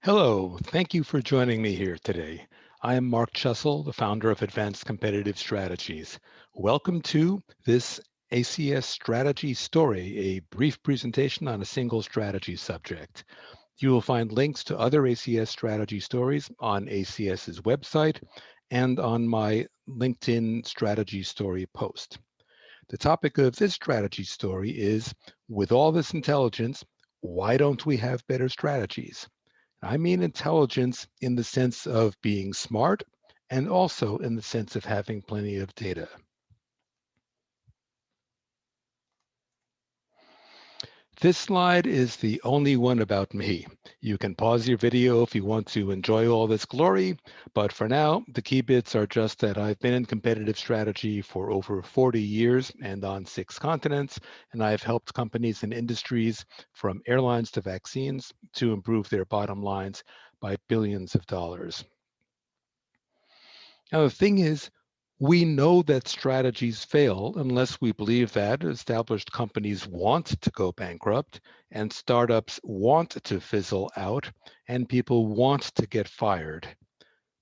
Hello, thank you for joining me here today. I am Mark Chussell, the founder of Advanced Competitive Strategies. Welcome to this ACS strategy story, a brief presentation on a single strategy subject. You will find links to other ACS strategy stories on ACS's website and on my LinkedIn strategy story post. The topic of this strategy story is, with all this intelligence, why don't we have better strategies? I mean intelligence in the sense of being smart and also in the sense of having plenty of data. This slide is the only one about me. You can pause your video if you want to enjoy all this glory, but for now, the key bits are just that I've been in competitive strategy for over 40 years and on 6 continents, and I've helped companies and industries from airlines to vaccines to improve their bottom lines by billions of dollars. Now, the thing is, we know that strategies fail unless we believe that established companies want to go bankrupt and startups want to fizzle out and people want to get fired.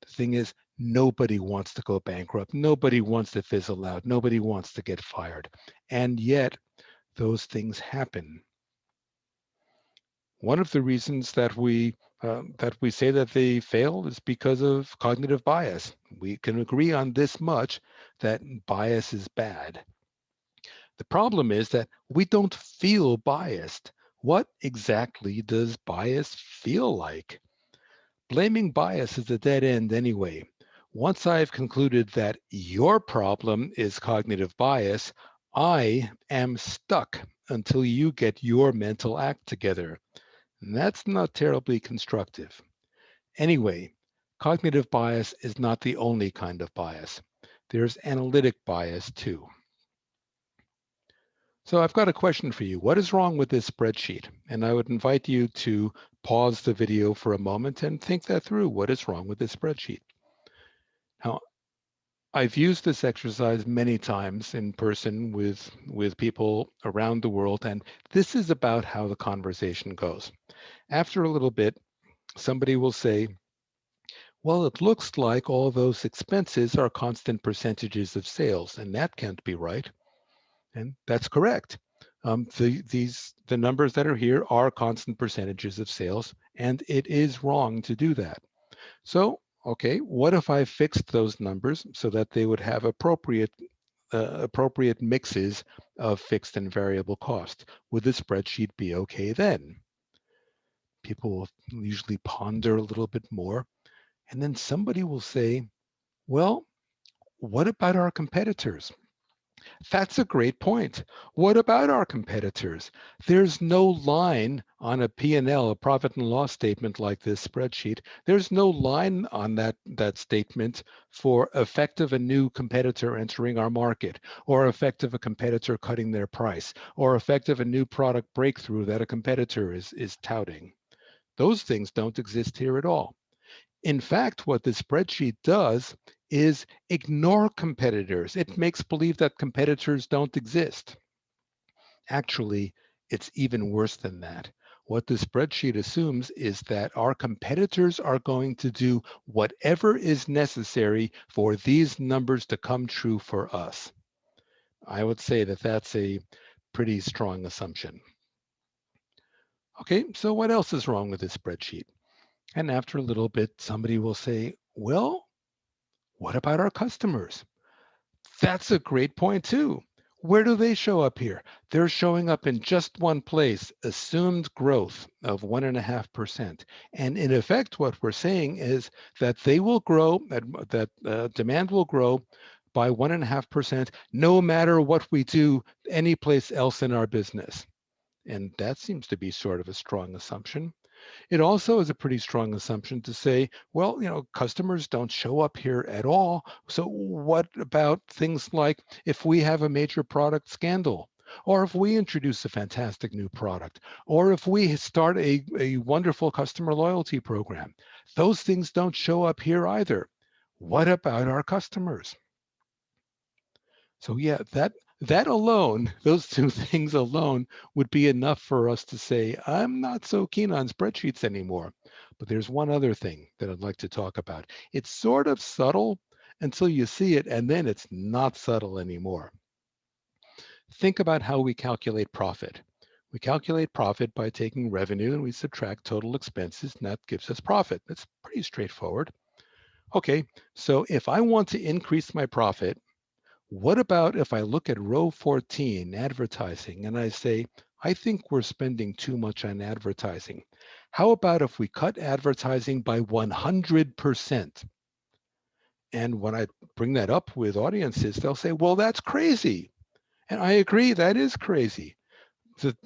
The thing is, nobody wants to go bankrupt. Nobody wants to fizzle out. Nobody wants to get fired. And yet, those things happen. One of the reasons that we say that they fail is because of cognitive bias. We can agree on this much that bias is bad. The problem is that we don't feel biased. What exactly does bias feel like? Blaming bias is a dead end anyway. Once I've concluded that your problem is cognitive bias, I am stuck until you get your mental act together. And that's not terribly constructive. Anyway, cognitive bias is not the only kind of bias. There's analytic bias too. So I've got a question for you. What is wrong with this spreadsheet? And I would invite you to pause the video for a moment and think that through. What is wrong with this spreadsheet? Now, I've used this exercise many times in person with people around the world, and this is about how the conversation goes. After a little bit, somebody will say, well, it looks like all those expenses are constant percentages of sales, and that can't be right. And that's correct. The numbers that are here are constant percentages of sales, and it is wrong to do that. So, okay, what if I fixed those numbers so that they would have appropriate mixes of fixed and variable cost? Would the spreadsheet be okay then? People will usually ponder a little bit more, and then somebody will say, well, what about our competitors? That's a great point. What about our competitors? There's no line on a P&L, a profit and loss statement like this spreadsheet. There's no line on that statement for effect of a new competitor entering our market, or effect of a competitor cutting their price, or effect of a new product breakthrough that a competitor is touting. Those things don't exist here at all. In fact, what the spreadsheet does is ignore competitors. It makes believe that competitors don't exist. Actually, it's even worse than that. What the spreadsheet assumes is that our competitors are going to do whatever is necessary for these numbers to come true for us. I would say that that's a pretty strong assumption. Okay, so what else is wrong with this spreadsheet? And after a little bit, somebody will say, well, what about our customers? That's a great point too. Where do they show up here? They're showing up in just one place, assumed growth of 1.5%. And in effect, what we're saying is that they will grow, that demand will grow by 1.5% no matter what we do any place else in our business. And that seems to be sort of a strong assumption. It also is a pretty strong assumption to say, well, customers don't show up here at all. So what about things like if we have a major product scandal, or if we introduce a fantastic new product, or if we start a wonderful customer loyalty program? Those things don't show up here either. What about our customers? So yeah, That alone, those two things alone would be enough for us to say, I'm not so keen on spreadsheets anymore. But there's one other thing that I'd like to talk about. It's sort of subtle until you see it, and then it's not subtle anymore. Think about how we calculate profit. We calculate profit by taking revenue and we subtract total expenses, and that gives us profit. That's pretty straightforward. Okay, so if I want to increase my profit, what about if I look at row 14, advertising, and I say, I think we're spending too much on advertising. How about if we cut advertising by 100%? And when I bring that up with audiences, they'll say, well, that's crazy. And I agree, that is crazy.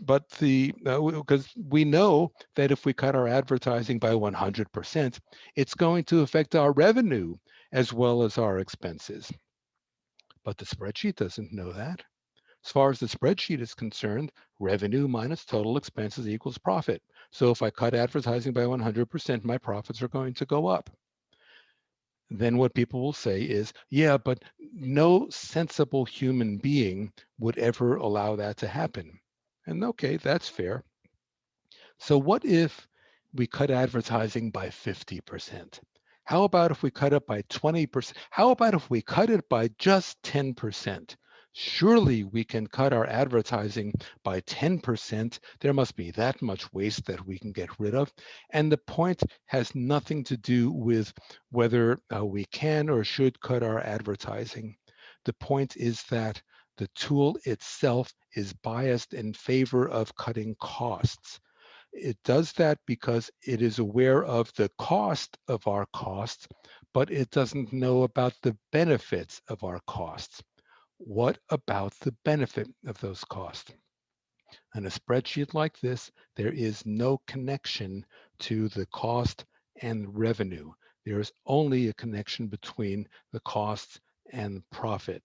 But because we know that if we cut our advertising by 100%, it's going to affect our revenue as well as our expenses. But the spreadsheet doesn't know that. As far as the spreadsheet is concerned, revenue minus total expenses equals profit. So if I cut advertising by 100%, my profits are going to go up. Then what people will say is, yeah, but no sensible human being would ever allow that to happen. And okay, that's fair. So what if we cut advertising by 50%? How about if we cut it by 20%? How about if we cut it by just 10%? Surely we can cut our advertising by 10%. There must be that much waste that we can get rid of. And the point has nothing to do with whether we can or should cut our advertising. The point is that the tool itself is biased in favor of cutting costs. It does that because it is aware of the cost of our costs, but it doesn't know about the benefits of our costs. What about the benefit of those costs? On a spreadsheet like this, there is no connection to the cost and revenue. There is only a connection between the costs and profit.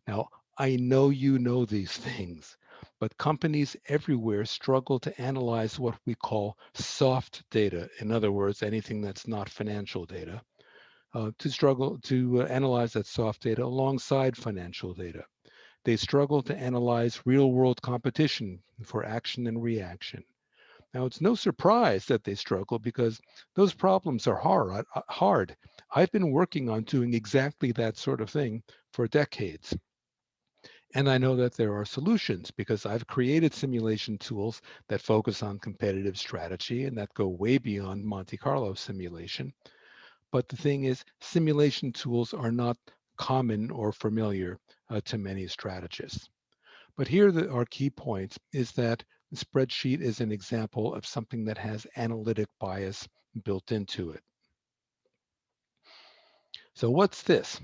Now, I know you know these things, but companies everywhere struggle to analyze what we call soft data. In other words, anything that's not financial data, to struggle to analyze that soft data alongside financial data. They struggle to analyze real world competition for action and reaction. Now, it's no surprise that they struggle because those problems are hard. I've been working on doing exactly that sort of thing for decades. And I know that there are solutions because I've created simulation tools that focus on competitive strategy and that go way beyond Monte Carlo simulation. But the thing is, simulation tools are not common or familiar to many strategists. But here our key points is that the spreadsheet is an example of something that has analytic bias built into it. So what's this?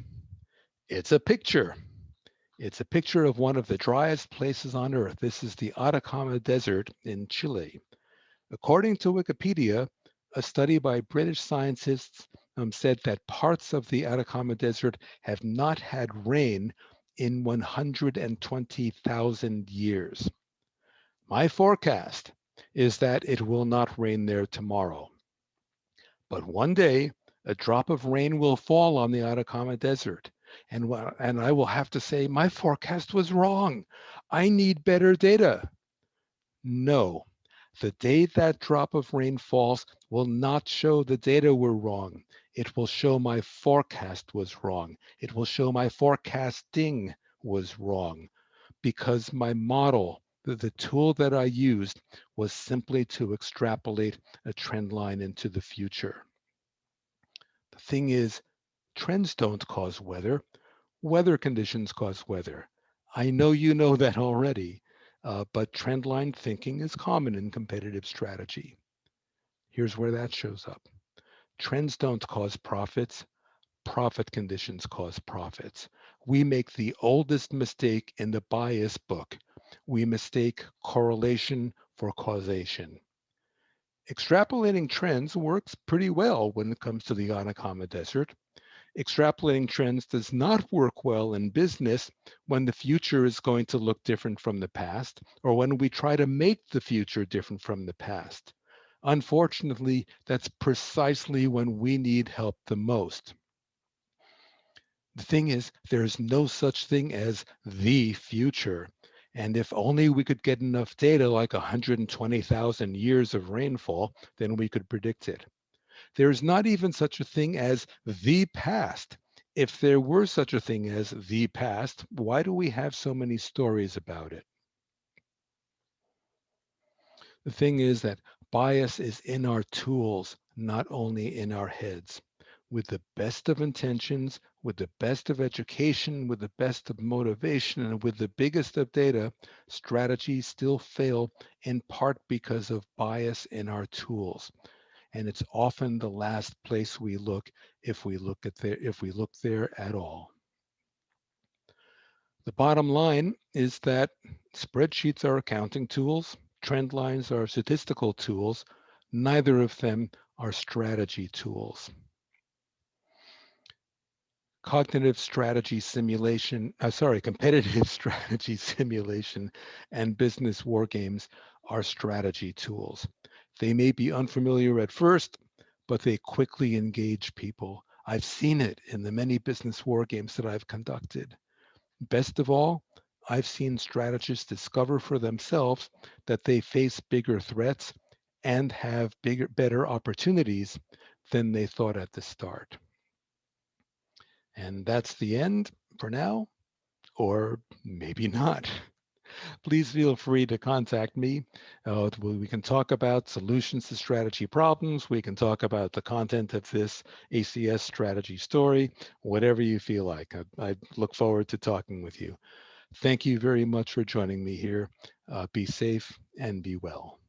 It's a picture. It's a picture of one of the driest places on Earth. This is the Atacama Desert in Chile. According to Wikipedia, a study by British scientists said that parts of the Atacama Desert have not had rain in 120,000 years. My forecast is that it will not rain there tomorrow. But one day, a drop of rain will fall on the Atacama Desert. And I will have to say, my forecast was wrong. I need better data. No, the day that drop of rain falls will not show the data were wrong. It will show my forecast was wrong. It will show my forecasting was wrong because my model, the tool that I used, was simply to extrapolate a trend line into the future. The thing is, trends don't cause weather. Weather conditions cause weather. I know you know that already, but trendline thinking is common in competitive strategy. Here's where that shows up. Trends don't cause profits. Profit conditions cause profits. We make the oldest mistake in the bias book. We mistake correlation for causation. Extrapolating trends works pretty well when it comes to the Atacama Desert. Extrapolating trends does not work well in business when the future is going to look different from the past or when we try to make the future different from the past. Unfortunately, that's precisely when we need help the most. The thing is, there's no such thing as the future. And if only we could get enough data like 120,000 years of rainfall, then we could predict it. There's not even such a thing as the past. If there were such a thing as the past, why do we have so many stories about it? The thing is that bias is in our tools, not only in our heads. With the best of intentions, with the best of education, with the best of motivation, and with the biggest of data, strategies still fail in part because of bias in our tools. And it's often the last place we look if we look there at all. The bottom line is that spreadsheets are accounting tools, trend lines are statistical tools, neither of them are strategy tools. Competitive strategy simulation and business war games are strategy tools. They may be unfamiliar at first, but they quickly engage people. I've seen it in the many business war games that I've conducted. Best of all, I've seen strategists discover for themselves that they face bigger threats and have better opportunities than they thought at the start. And that's the end for now, or maybe not. Please feel free to contact me. We can talk about solutions to strategy problems. We can talk about the content of this ACS strategy story, whatever you feel like. I look forward to talking with you. Thank you very much for joining me here. Be safe and be well.